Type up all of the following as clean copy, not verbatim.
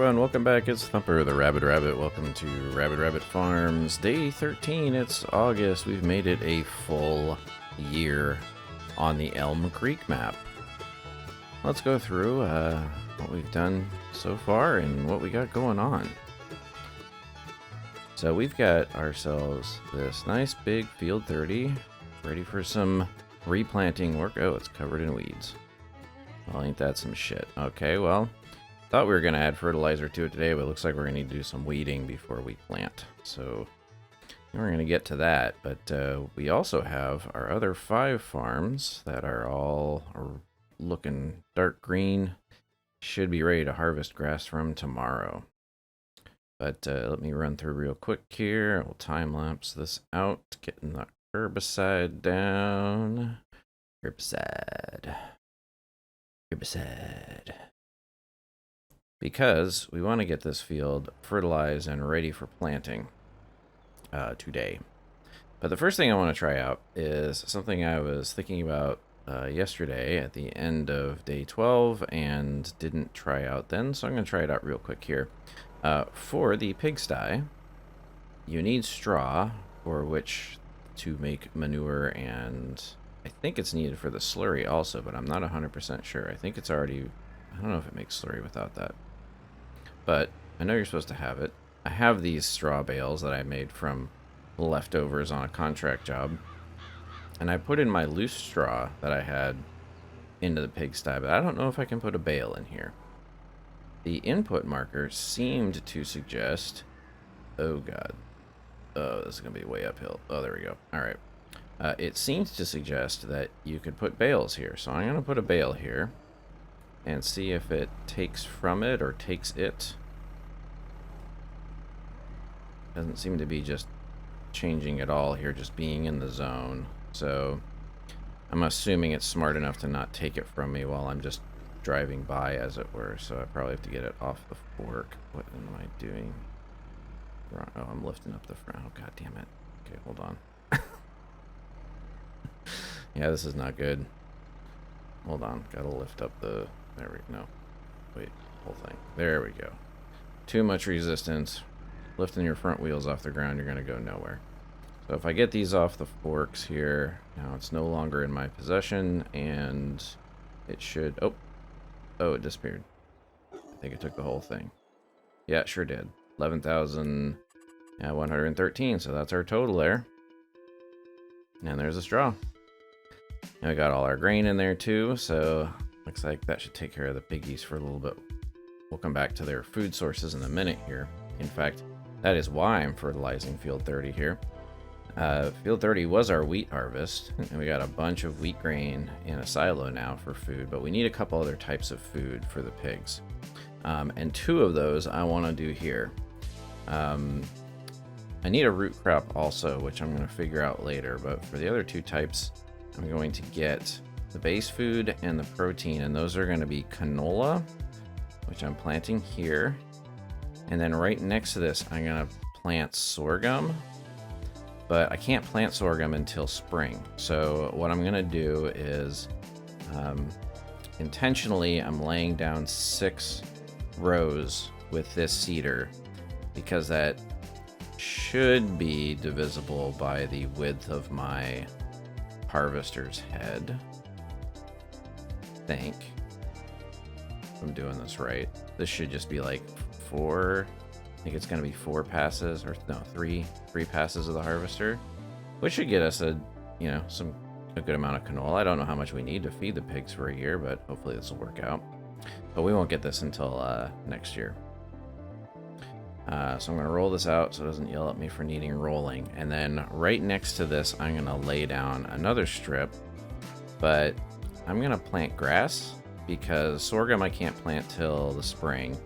everyone, welcome back. It's Thumper the Rabid Rabbit. Welcome to Rabid Rabbit Farms, day 13. It's August. We've made it a full year on the Elm Creek map. Let's go through what we've done so far and what we got going on. So we've got ourselves this nice big field 30, ready for some replanting work. Oh, it's covered in weeds. Well, ain't that some shit. Okay, well, thought we were going to add fertilizer to it today, but it looks like we're going to need to do some weeding before we plant. So we're going to get to that, but we also have our other 5 farms that are all looking dark green. Should be ready to harvest grass from tomorrow. But let me run through real quick here. We'll time-lapse this out, getting the herbicide down. Herbicide. Because we want to get this field fertilized and ready for planting today. But the first thing I want to try out is something I was thinking about yesterday at the end of day 12 and didn't try out then, so I'm going to try it out real quick here. For the pigsty, you need straw for which to make manure, and I think it's needed for the slurry also, but I'm not 100% sure. I think it's already, I don't know if it makes slurry without that. But I know you're supposed to have it. I have these straw bales that I made from leftovers on a contract job. And I put in my loose straw that I had into the pigsty, but I don't know if I can put a bale in here. The input marker seemed to suggest, oh god, oh, this is going to be way uphill. Oh, there we go. All right. It seems to suggest that you could put bales here. So I'm going to put a bale here and see if it takes from it or takes it. Doesn't seem to be just changing at all here, just being in the zone. So I'm assuming it's smart enough to not take it from me while I'm just driving by, as it were. So I probably have to get it off the fork. What am I doing? Oh, I'm lifting up the front. Oh, god damn it. Okay, hold on. Yeah, this is not good. Hold on. Gotta lift up the... There we go. No. Wait. Whole thing. There we go. Too much resistance. Lifting your front wheels off the ground, you're gonna go nowhere. So if I get these off the forks here, now it's no longer in my possession, and it should... Oh, it disappeared. I think it took the whole thing. Yeah, it sure did. 11,113, so that's our total there. And there's a straw. And we got all our grain in there too, so looks like that should take care of the piggies for a little bit. We'll come back to their food sources in a minute here. In fact, that is why I'm fertilizing field 30 here. Field 30 was our wheat harvest, and we got a bunch of wheat grain in a silo now for food, but we need a couple other types of food for the pigs. And 2 of those I want to do here. I need a root crop also, which I'm going to figure out later, but for the other 2 types, I'm going to get the base food and the protein, and those are going to be canola, which I'm planting here. And then right next to this, I'm going to plant sorghum, but I can't plant sorghum until spring. So what I'm going to do is, intentionally, I'm laying down 6 rows with this seeder, because that should be divisible by the width of my harvester's head. I think. If I'm doing this right. This should just be like 4. I think it's going to be 4 passes, or no, 3 passes of the harvester, which should get us a good amount of canola. I don't know how much we need to feed the pigs for a year, but hopefully this will work out. But we won't get this until next year. So I'm going to roll this out so it doesn't yell at me for needing rolling. And then right next to this, I'm going to lay down another strip, but I'm going to plant grass because sorghum I can't plant till the spring.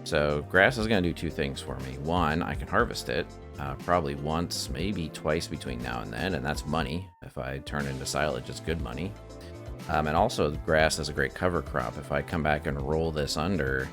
So grass is going to do 2 things for me. One, I can harvest it probably once, maybe twice between now and then, and that's money. If I turn into silage, it's good money. And also, grass is a great cover crop. If I come back and roll this under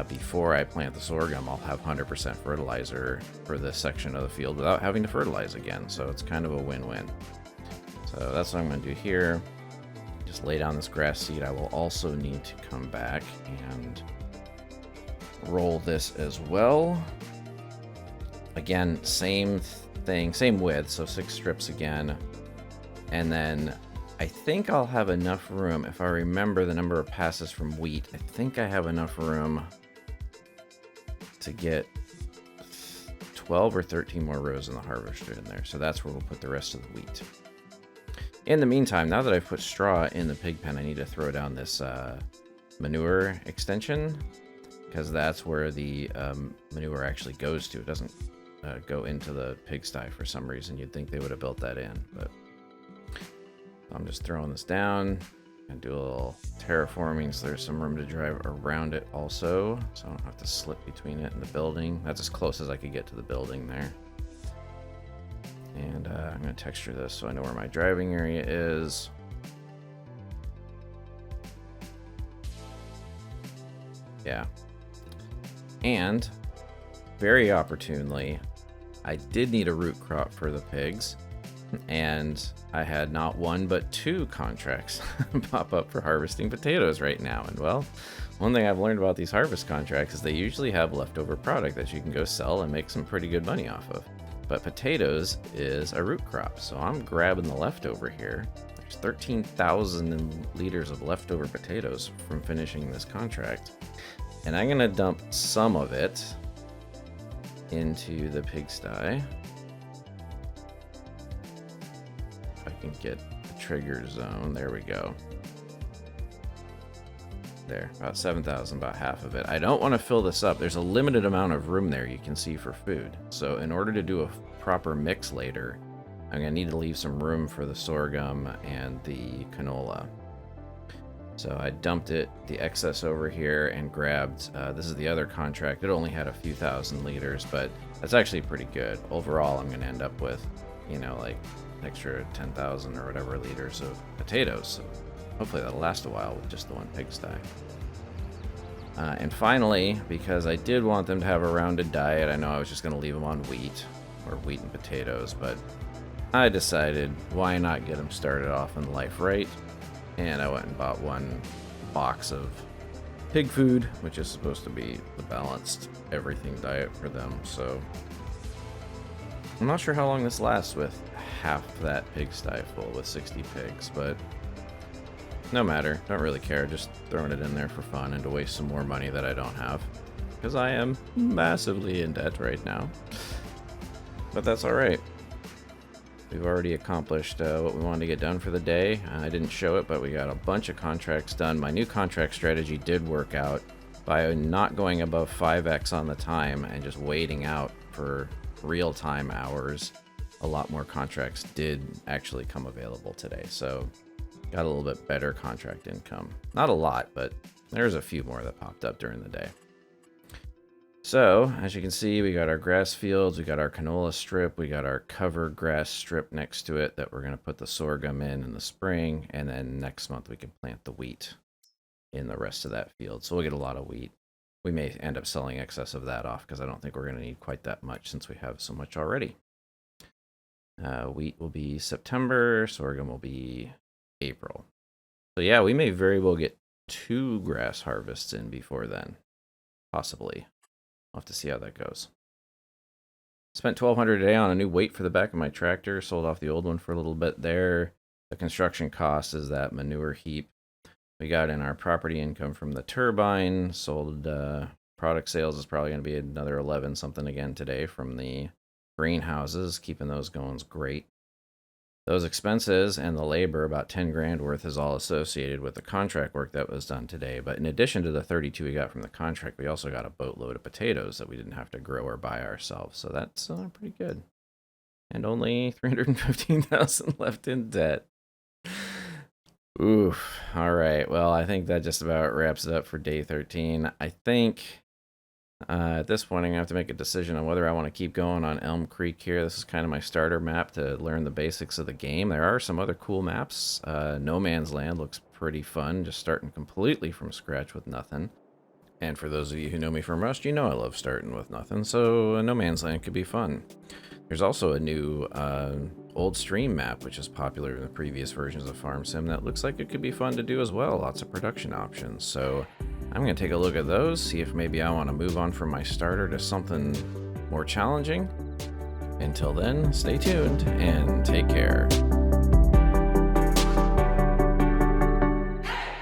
before I plant the sorghum, I'll have 100% fertilizer for this section of the field without having to fertilize again. So it's kind of a win-win. So that's what I'm going to do here. Just lay down this grass seed. I will also need to come back and roll this as well. Again, same thing, same width, so 6 strips again. And then I think I'll have enough room, if I remember the number of passes from wheat, I think I have enough room to get 12 or 13 more rows in the harvester in there. So that's where we'll put the rest of the wheat. In the meantime, now that I've put straw in the pig pen, I need to throw down this manure extension, because that's where the manure actually goes to. It doesn't go into the pigsty for some reason. You'd think they would have built that in, but I'm just throwing this down and do a little terraforming so there's some room to drive around it also, so I don't have to slip between it and the building. That's as close as I could get to the building there. And I'm going to texture this so I know where my driving area is. Yeah. And very opportunely, I did need a root crop for the pigs, and I had not one but 2 contracts pop up for harvesting potatoes right now. And well, one thing I've learned about these harvest contracts is they usually have leftover product that you can go sell and make some pretty good money off of. But potatoes is a root crop, so I'm grabbing the leftover here. There's 13,000 liters of leftover potatoes from finishing this contract, and I'm gonna dump some of it into the pigsty. If I can get the trigger zone, there we go. There, about 7,000, about half of it. I don't want to fill this up. There's a limited amount of room there, you can see, for food. So in order to do a proper mix later, I'm going to need to leave some room for the sorghum and the canola. So I dumped the excess over here and grabbed, this is the other contract. It only had a few thousand liters, but that's actually pretty good. Overall, I'm going to end up with, you know, like an extra 10,000 or whatever liters of potatoes. So hopefully that'll last a while with just the one pigsty. And finally, because I did want them to have a rounded diet, I know I was just going to leave them on wheat, or wheat and potatoes, but I decided why not get them started off in life right, and I went and bought 1 box of pig food, which is supposed to be the balanced everything diet for them. So I'm not sure how long this lasts with half that pigsty full with 60 pigs, but no matter, don't really care, just throwing it in there for fun and to waste some more money that I don't have, because I am massively in debt right now. But that's alright. We've already accomplished what we wanted to get done for the day. I didn't show it, but we got a bunch of contracts done. My new contract strategy did work out by not going above 5x on the time and just waiting out for real-time hours. A lot more contracts did actually come available today, so got a little bit better contract income. Not a lot, but there's a few more that popped up during the day. So, as you can see, we got our grass fields, we got our canola strip, we got our cover grass strip next to it that we're going to put the sorghum in the spring, and then next month we can plant the wheat in the rest of that field. So we'll get a lot of wheat. We may end up selling excess of that off because I don't think we're going to need quite that much since we have so much already. Wheat will be September, sorghum will be April. So yeah, we may very well get 2 grass harvests in before then. Possibly. I'll have to see how that goes. Spent $1,200 a day on a new weight for the back of my tractor. Sold off the old one for a little bit there. The construction cost is that manure heap. We got in our property income from the turbine. Sold product sales is probably going to be another 11 something again today from the greenhouses. Keeping those going is great. Those expenses and the labor, about 10 grand worth, is all associated with the contract work that was done today. But in addition to the 32 we got from the contract, we also got a boatload of potatoes that we didn't have to grow or buy ourselves. So that's pretty good. And only 315,000 left in debt. Oof. All right. Well, I think that just about wraps it up for day 13. I think at this point, I'm going to have to make a decision on whether I want to keep going on Elm Creek here. This is kind of my starter map to learn the basics of the game. There are some other cool maps. No Man's Land looks pretty fun, just starting completely from scratch with nothing. And for those of you who know me from Rust, you know I love starting with nothing, so No Man's Land could be fun. There's also a new old stream map, which is popular in the previous versions of Farm Sim, that looks like it could be fun to do as well. Lots of production options. So I'm going to take a look at those, see if maybe I want to move on from my starter to something more challenging. Until then, stay tuned and take care.